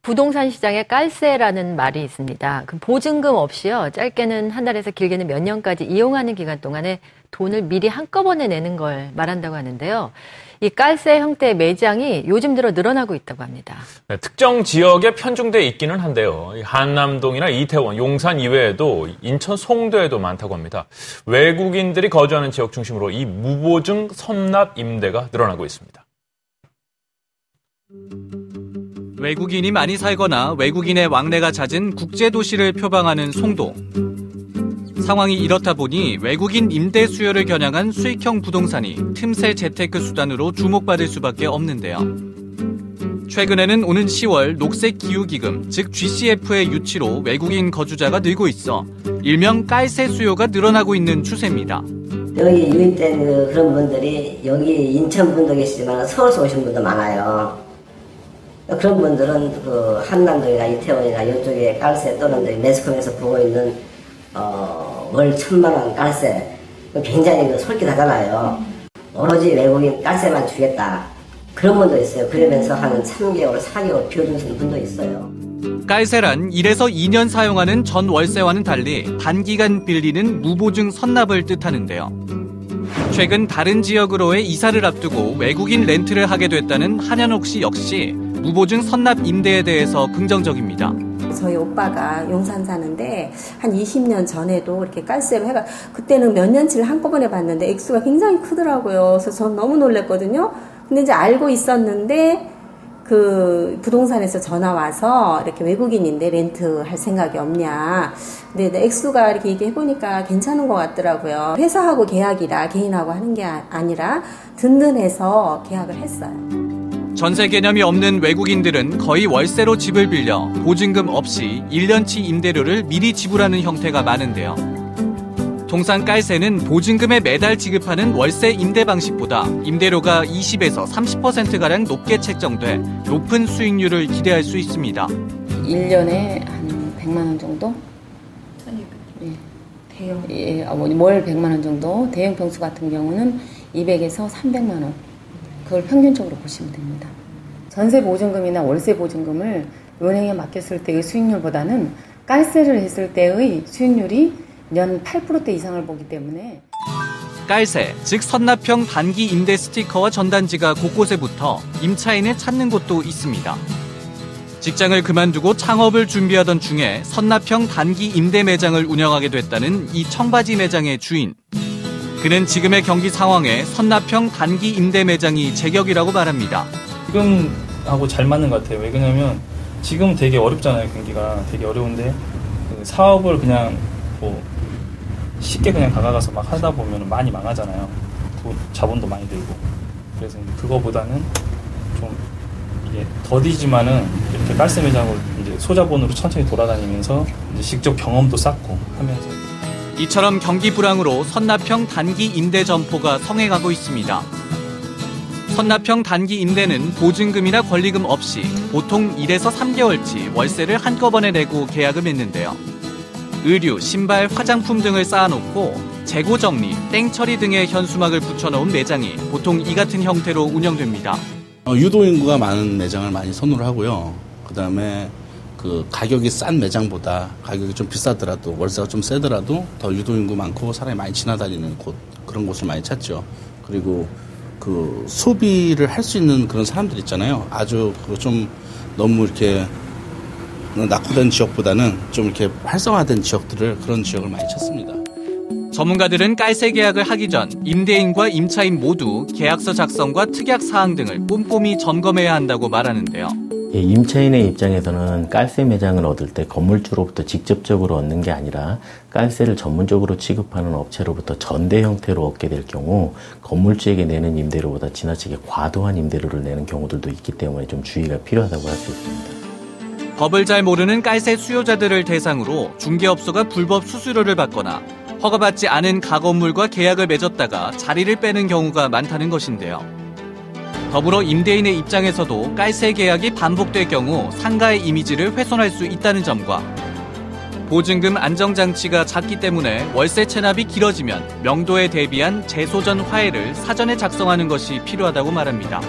부동산 시장에 깔세라는 말이 있습니다. 그 보증금 없이요. 짧게는 한 달에서 길게는 몇 년까지 이용하는 기간 동안에 돈을 미리 한꺼번에 내는 걸 말한다고 하는데요. 이 깔세 형태의 매장이 요즘 들어 늘어나고 있다고 합니다. 네, 특정 지역에 편중돼 있기는 한데요. 한남동이나 이태원, 용산 이외에도 인천 송도에도 많다고 합니다. 외국인들이 거주하는 지역 중심으로 이 무보증 선납 임대가 늘어나고 있습니다. 외국인이 많이 살거나 외국인의 왕래가 잦은 국제도시를 표방하는 송도. 상황이 이렇다 보니 외국인 임대 수요를 겨냥한 수익형 부동산이 틈새 재테크 수단으로 주목받을 수밖에 없는데요. 최근에는 오는 10월 녹색기후기금, 즉 GCF의 유치로 외국인 거주자가 늘고 있어 일명 깔세 수요가 늘어나고 있는 추세입니다. 여기 유입된 그런 분들이 여기 인천 분도 계시지만 서울에서 오신 분도 많아요. 그런 분들은 그 한남동이나 이태원이나 이쪽에 깔세 또는 매스컴에서 보고 있는 월 1,000만 원 깔세 굉장히 솔깃하잖아요. 오로지 외국인 깔세만 주겠다. 그런 분도 있어요. 그러면서 한 3개월, 4개월 비워두시는 분도 있어요. 깔세란 1에서 2년 사용하는 전 월세와는 달리 단기간 빌리는 무보증 선납을 뜻하는데요. 최근 다른 지역으로의 이사를 앞두고 외국인 렌트를 하게 됐다는 한현옥 씨 역시 무보증 선납 임대에 대해서 긍정적입니다. 저희 오빠가 용산 사는데 한 20년 전에도 이렇게 깔세로 해가 그때는 몇 년치를 한꺼번에 받는데 액수가 굉장히 크더라고요. 그래서 전 너무 놀랐거든요. 근데 이제 알고 있었는데 그 부동산에서 전화 와서 이렇게 외국인인데 렌트 할 생각이 없냐. 근데 액수가 이렇게 얘기해보니까 괜찮은 것 같더라고요. 회사하고 계약이라 개인하고 하는 게 아니라 든든해서 계약을 했어요. 전세 개념이 없는 외국인들은 거의 월세로 집을 빌려 보증금 없이 1년치 임대료를 미리 지불하는 형태가 많은데요. 통상 깔세는 보증금에 매달 지급하는 월세 임대 방식보다 임대료가 20에서 30%가량 높게 책정돼 높은 수익률을 기대할 수 있습니다. 1년에 한 100만 원 정도? 예. 대형? 예, 월 100만 원 정도. 대형 평수 같은 경우는 200에서 300만 원. 그걸 평균적으로 보시면 됩니다. 전세 보증금이나 월세 보증금을 은행에 맡겼을 때의 수익률보다는 깔세를 했을 때의 수익률이 연 8% 이상을 보기 때문에 깔세, 즉 선납형 단기 임대 스티커와 전단지가 곳곳에 붙어 임차인을 찾는 곳도 있습니다. 직장을 그만두고 창업을 준비하던 중에 선납형 단기 임대 매장을 운영하게 됐다는 이 청바지 매장의 주인. 그는 지금의 경기 상황에 선납형 단기 임대 매장이 제격이라고 말합니다. 지금하고 잘 맞는 것 같아요. 왜냐면 지금 되게 어렵잖아요. 경기가 되게 어려운데 그 사업을 그냥 뭐 쉽게 그냥 다가가서 막 하다 보면 많이 망하잖아요. 자본도 많이 들고. 그래서 그거보다는 좀 이게 더디지만은 이렇게 깔세 매장을 이제 소자본으로 천천히 돌아다니면서 이제 직접 경험도 쌓고 하면서. 이처럼 경기 불황으로 선납형 단기 임대 점포가 성행하고 있습니다. 선납형 단기 임대는 보증금이나 권리금 없이 보통 1에서 3개월치 월세를 한꺼번에 내고 계약을 맺는데요. 의류, 신발, 화장품 등을 쌓아놓고 재고 정리, 땡처리 등의 현수막을 붙여놓은 매장이 보통 이 같은 형태로 운영됩니다. 유도인구가 많은 매장을 많이 선호를 하고요. 그다음에 그 가격이 싼 매장보다 가격이 좀 비싸더라도 월세가 좀 세더라도 더 유도인구 많고 사람이 많이 지나다니는 곳, 그런 곳을 많이 찾죠. 그리고 그 소비를 할 수 있는 그런 사람들 있잖아요. 아주 좀 너무 이렇게 낙후된 지역보다는 좀 이렇게 활성화된 지역들을, 그런 지역을 많이 찾습니다. 전문가들은 깔세 계약을 하기 전 임대인과 임차인 모두 계약서 작성과 특약 사항 등을 꼼꼼히 점검해야 한다고 말하는데요. 임차인의 입장에서는 깔세 매장을 얻을 때 건물주로부터 직접적으로 얻는 게 아니라 깔세를 전문적으로 취급하는 업체로부터 전대 형태로 얻게 될 경우 건물주에게 내는 임대료보다 지나치게 과도한 임대료를 내는 경우들도 있기 때문에 좀 주의가 필요하다고 할 수 있습니다. 법을 잘 모르는 깔세 수요자들을 대상으로 중개업소가 불법 수수료를 받거나 허가받지 않은 가건물과 계약을 맺었다가 자리를 빼는 경우가 많다는 것인데요. 더불어 임대인의 입장에서도 깔세 계약이 반복될 경우 상가의 이미지를 훼손할 수 있다는 점과 보증금 안정장치가 작기 때문에 월세 체납이 길어지면 명도에 대비한 재소전 화해를 사전에 작성하는 것이 필요하다고 말합니다.